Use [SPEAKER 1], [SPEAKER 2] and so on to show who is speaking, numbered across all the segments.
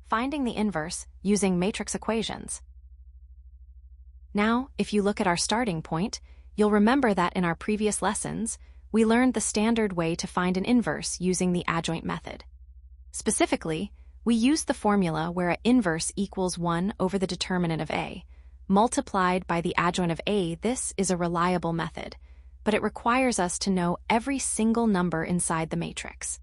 [SPEAKER 1] Finding the inverse using matrix equations. Now, if you look at our starting point, you'll remember that in our previous lessons, we learned the standard way to find an inverse using the adjoint method. Specifically, we used the formula where an inverse equals 1 over the determinant of A, multiplied by the adjoint of A. This is a reliable method, but it requires us to know every single number inside the matrix.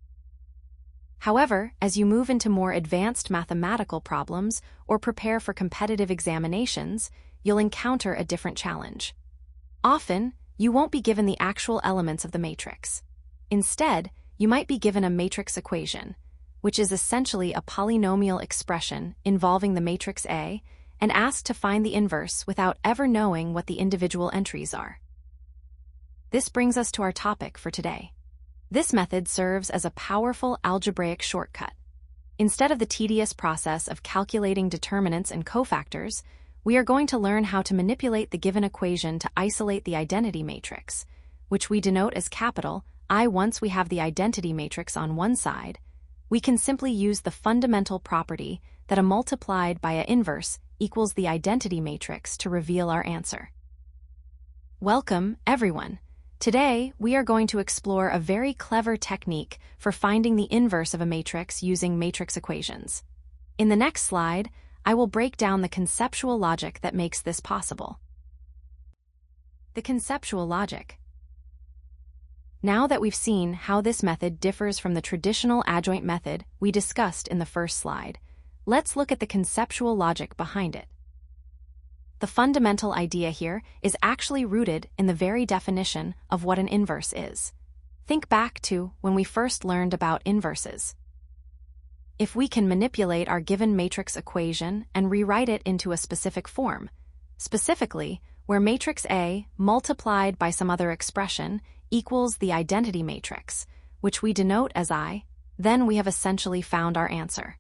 [SPEAKER 1] However, as you move into more advanced mathematical problems or prepare for competitive examinations, you'll encounter a different challenge. Often, you won't be given the actual elements of the matrix. Instead, you might be given a matrix equation, which is essentially a polynomial expression involving the matrix A, and asked to find the inverse without ever knowing what the individual entries are. This brings us to our topic for today. This method serves as a powerful algebraic shortcut. Instead of the tedious process of calculating determinants and cofactors, we are going to learn how to manipulate the given equation to isolate the identity matrix, which we denote as capital I. Once we have the identity matrix on one side, we can simply use the fundamental property that a multiplied by a inverse equals the identity matrix to reveal our answer. Welcome, everyone. Today, we are going to explore a very clever technique for finding the inverse of a matrix using matrix equations. In the next slide, I will break down the conceptual logic that makes this possible. The conceptual logic. Now that we've seen how this method differs from the traditional adjoint method we discussed in the first slide, let's look at the conceptual logic behind it. The fundamental idea here is actually rooted in the very definition of what an inverse is. Think back to when we first learned about inverses. If we can manipulate our given matrix equation and rewrite it into a specific form, specifically where matrix A multiplied by some other expression equals the identity matrix, which we denote as I, then we have essentially found our answer.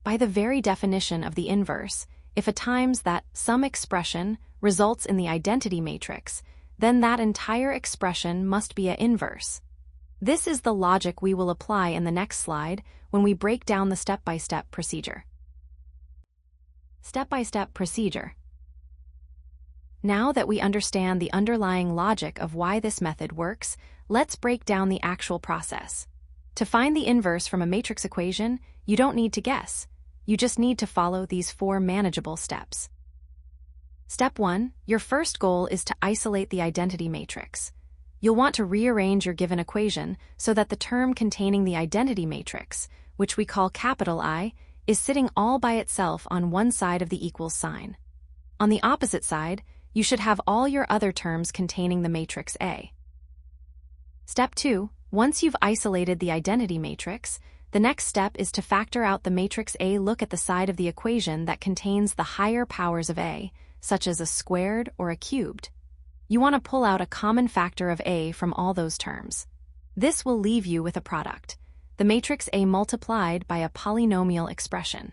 [SPEAKER 1] By the very definition of the inverse, if at times that some expression results in the identity matrix, then that entire expression must be an inverse. This is the logic we will apply in the next slide when we break down the step-by-step procedure. Step-by-step procedure. Now that we understand the underlying logic of why this method works, let's break down the actual process. To find the inverse from a matrix equation, you don't need to guess. You just need to follow these 4 manageable steps. Step 1, your first goal is to isolate the identity matrix. You'll want to rearrange your given equation so that the term containing the identity matrix, which we call capital I, is sitting all by itself on one side of the equals sign. On the opposite side, you should have all your other terms containing the matrix A. Step 2, once you've isolated the identity matrix, the next step is to factor out the matrix A. Look at the side of the equation that contains the higher powers of A, such as a squared or a cubed. You want to pull out a common factor of A from all those terms. This will leave you with a product, the matrix A multiplied by a polynomial expression.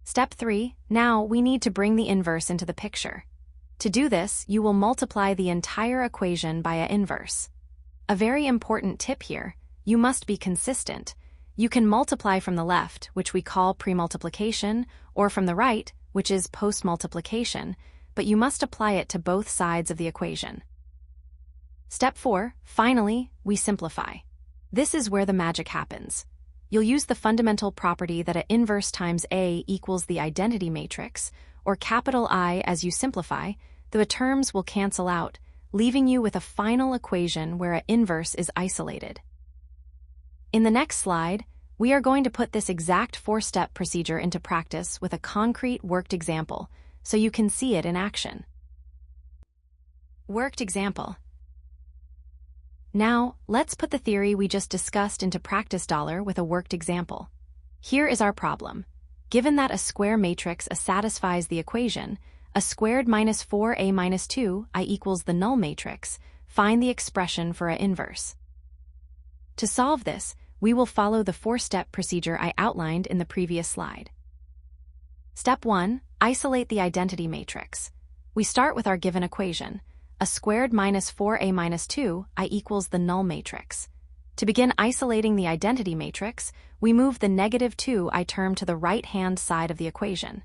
[SPEAKER 1] Step 3, now we need to bring the inverse into the picture. To do this, you will multiply the entire equation by an inverse. A very important tip here, you must be consistent. You can multiply from the left, which we call pre-multiplication, or from the right, which is post-multiplication, but you must apply it to both sides of the equation. Step 4, finally, we simplify. This is where the magic happens. You'll use the fundamental property that an inverse times A equals the identity matrix, or capital I. As you simplify, the terms will cancel out, leaving you with a final equation where an inverse is isolated. In the next slide, we are going to put this exact 4-step procedure into practice with a concrete worked example, so you can see it in action. Worked example. Now, let's put the theory we just discussed into practice with a worked example. Here is our problem. Given that a square matrix A satisfies the equation, a squared minus 4A minus 2I equals the null matrix, find the expression for an inverse. To solve this, we will follow the 4-step procedure I outlined in the previous slide. Step 1, isolate the identity matrix. We start with our given equation, a squared minus 4A minus 2I equals the null matrix. To begin isolating the identity matrix, we move the negative 2i term to the right-hand side of the equation.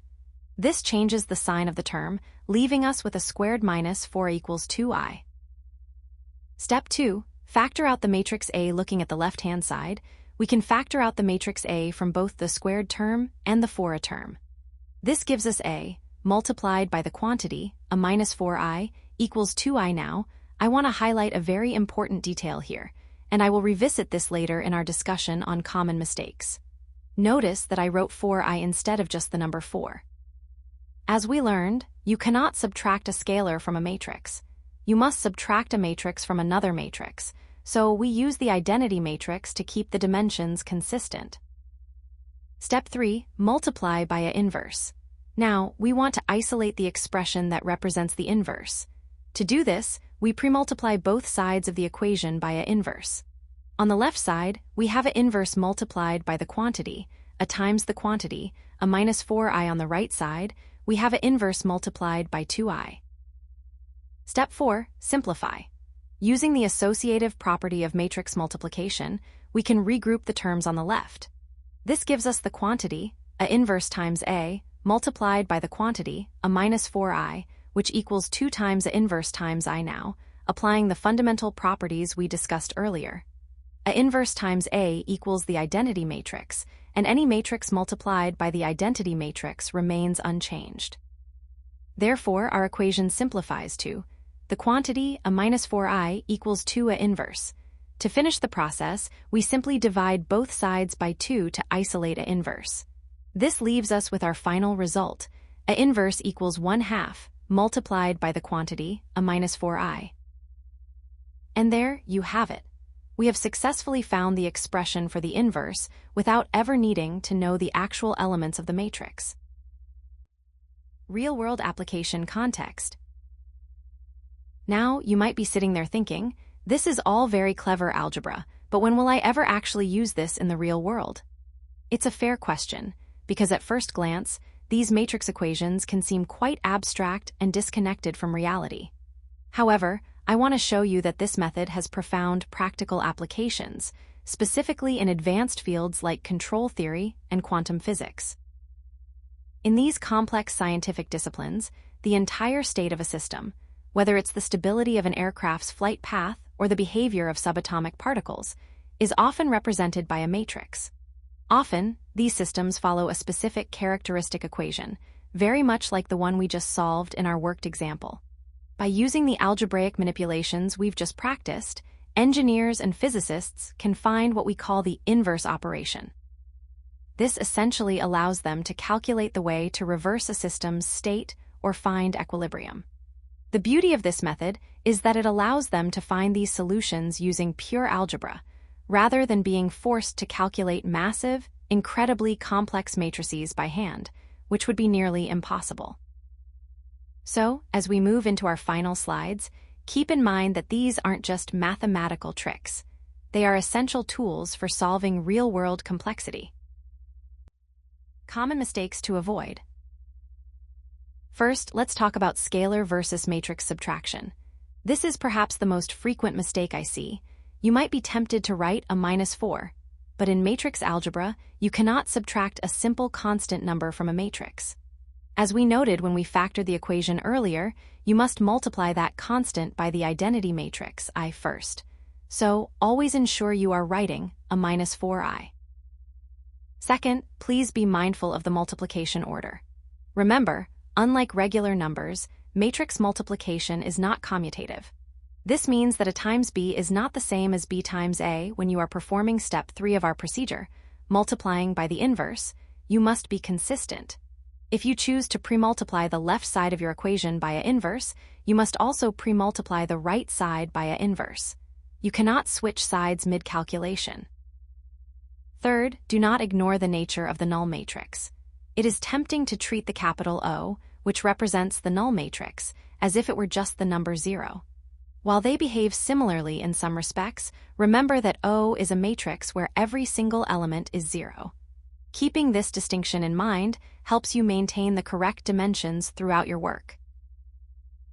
[SPEAKER 1] This changes the sign of the term, leaving us with a squared minus 4 equals 2i. Step 2. Factor out the matrix A. Looking at the left-hand side, we can factor out the matrix A from both the squared term and the 4a term. This gives us A, multiplied by the quantity, a minus 4i, equals 2i. Now, I want to highlight a very important detail here, and I will revisit this later in our discussion on common mistakes. Notice that I wrote 4i instead of just the number 4. As we learned, you cannot subtract a scalar from a matrix. You must subtract a matrix from another matrix, so we use the identity matrix to keep the dimensions consistent. Step 3. Multiply by an inverse. Now, we want to isolate the expression that represents the inverse. To do this, we pre-multiply both sides of the equation by an inverse. On the left side, we have an inverse multiplied by the quantity, a times the quantity, a minus 4i. On the right side, we have an inverse multiplied by 2i. Step 4. Simplify. Using the associative property of matrix multiplication, we can regroup the terms on the left. This gives us the quantity, a inverse times A, multiplied by the quantity, a minus 4i, which equals 2 times a inverse times I. Now, applying the fundamental properties we discussed earlier. A inverse times A equals the identity matrix, and any matrix multiplied by the identity matrix remains unchanged. Therefore, our equation simplifies to the quantity, a minus 4i, equals 2 a inverse. To finish the process, we simply divide both sides by 2 to isolate a inverse. This leaves us with our final result, a inverse equals 1/2, multiplied by the quantity, a minus 4i. And there you have it. We have successfully found the expression for the inverse without ever needing to know the actual elements of the matrix. Real-world application context. Now, you might be sitting there thinking, this is all very clever algebra, but when will I ever actually use this in the real world? It's a fair question, because at first glance, these matrix equations can seem quite abstract and disconnected from reality. However, I want to show you that this method has profound practical applications, specifically in advanced fields like control theory and quantum physics. In these complex scientific disciplines, the entire state of a system, whether it's the stability of an aircraft's flight path or the behavior of subatomic particles, is often represented by a matrix. Often, these systems follow a specific characteristic equation, very much like the one we just solved in our worked example. By using the algebraic manipulations we've just practiced, engineers and physicists can find what we call the inverse operation. This essentially allows them to calculate the way to reverse a system's state or find equilibrium. The beauty of this method is that it allows them to find these solutions using pure algebra, rather than being forced to calculate massive, incredibly complex matrices by hand, which would be nearly impossible. So, as we move into our final slides, keep in mind that these aren't just mathematical tricks. They are essential tools for solving real-world complexity. Common mistakes to avoid. First, let's talk about scalar versus matrix subtraction. This is perhaps the most frequent mistake I see. You might be tempted to write a minus 4, but in matrix algebra, you cannot subtract a simple constant number from a matrix. As we noted when we factored the equation earlier, you must multiply that constant by the identity matrix I first. So, always ensure you are writing a minus 4i. Second, please be mindful of the multiplication order. Remember, unlike regular numbers, matrix multiplication is not commutative. This means that a times b is not the same as b times a when you are performing step 3 of our procedure, multiplying by the inverse. You must be consistent. If you choose to pre-multiply the left side of your equation by an inverse, you must also pre-multiply the right side by an inverse. You cannot switch sides mid-calculation. Third, do not ignore the nature of the null matrix. It is tempting to treat the capital O, which represents the null matrix, as if it were just the number 0. While they behave similarly in some respects, remember that O is a matrix where every single element is 0. Keeping this distinction in mind helps you maintain the correct dimensions throughout your work.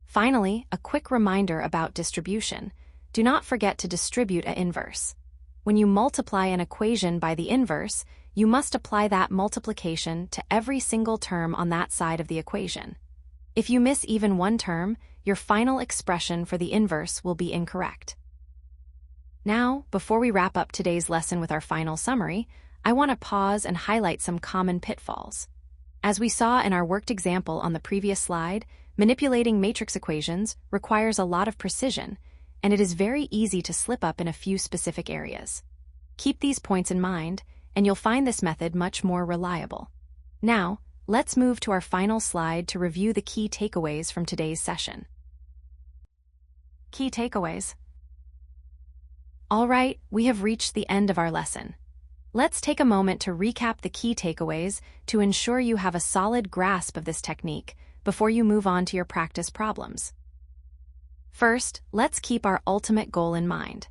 [SPEAKER 1] Finally, a quick reminder about distribution. Do not forget to distribute an inverse. When you multiply an equation by the inverse, you must apply that multiplication to every single term on that side of the equation. If you miss even one term, your final expression for the inverse will be incorrect. Now, before we wrap up today's lesson with our final summary, I want to pause and highlight some common pitfalls. As we saw in our worked example on the previous slide, manipulating matrix equations requires a lot of precision, and it is very easy to slip up in a few specific areas. Keep these points in mind, and you'll find this method much more reliable. Now, let's move to our final slide to review the key takeaways from today's session. Key takeaways. All right, we have reached the end of our lesson. Let's take a moment to recap the key takeaways to ensure you have a solid grasp of this technique before you move on to your practice problems. First, let's keep our ultimate goal in mind.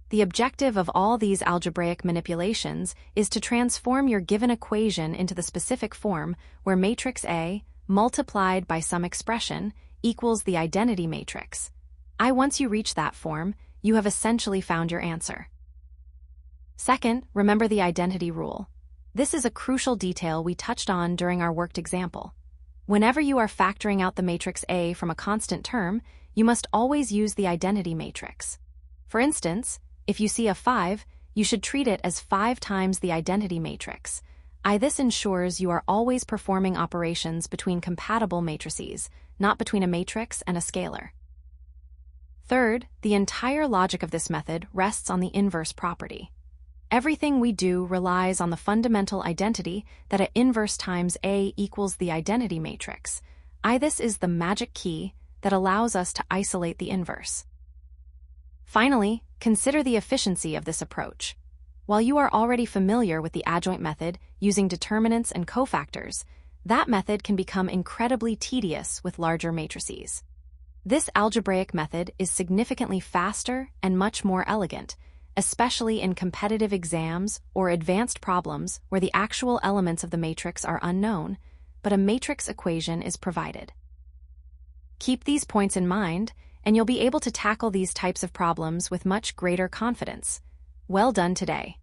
[SPEAKER 1] The objective of all these algebraic manipulations is to transform your given equation into the specific form where matrix A, multiplied by some expression, equals the identity matrix. Once you reach that form, you have essentially found your answer. Second, remember the identity rule. This is a crucial detail we touched on during our worked example. Whenever you are factoring out the matrix A from a constant term, you must always use the identity matrix. For instance, if you see a 5, you should treat it as 5 times the identity matrix. This ensures you are always performing operations between compatible matrices, not between a matrix and a scalar. Third, the entire logic of this method rests on the inverse property. Everything we do relies on the fundamental identity that A inverse times A equals the identity matrix. This is the magic key that allows us to isolate the inverse. Finally, consider the efficiency of this approach. While you are already familiar with the adjoint method using determinants and cofactors, that method can become incredibly tedious with larger matrices. This algebraic method is significantly faster and much more elegant, especially in competitive exams or advanced problems where the actual elements of the matrix are unknown, but a matrix equation is provided. Keep these points in mind, and you'll be able to tackle these types of problems with much greater confidence. Well done today.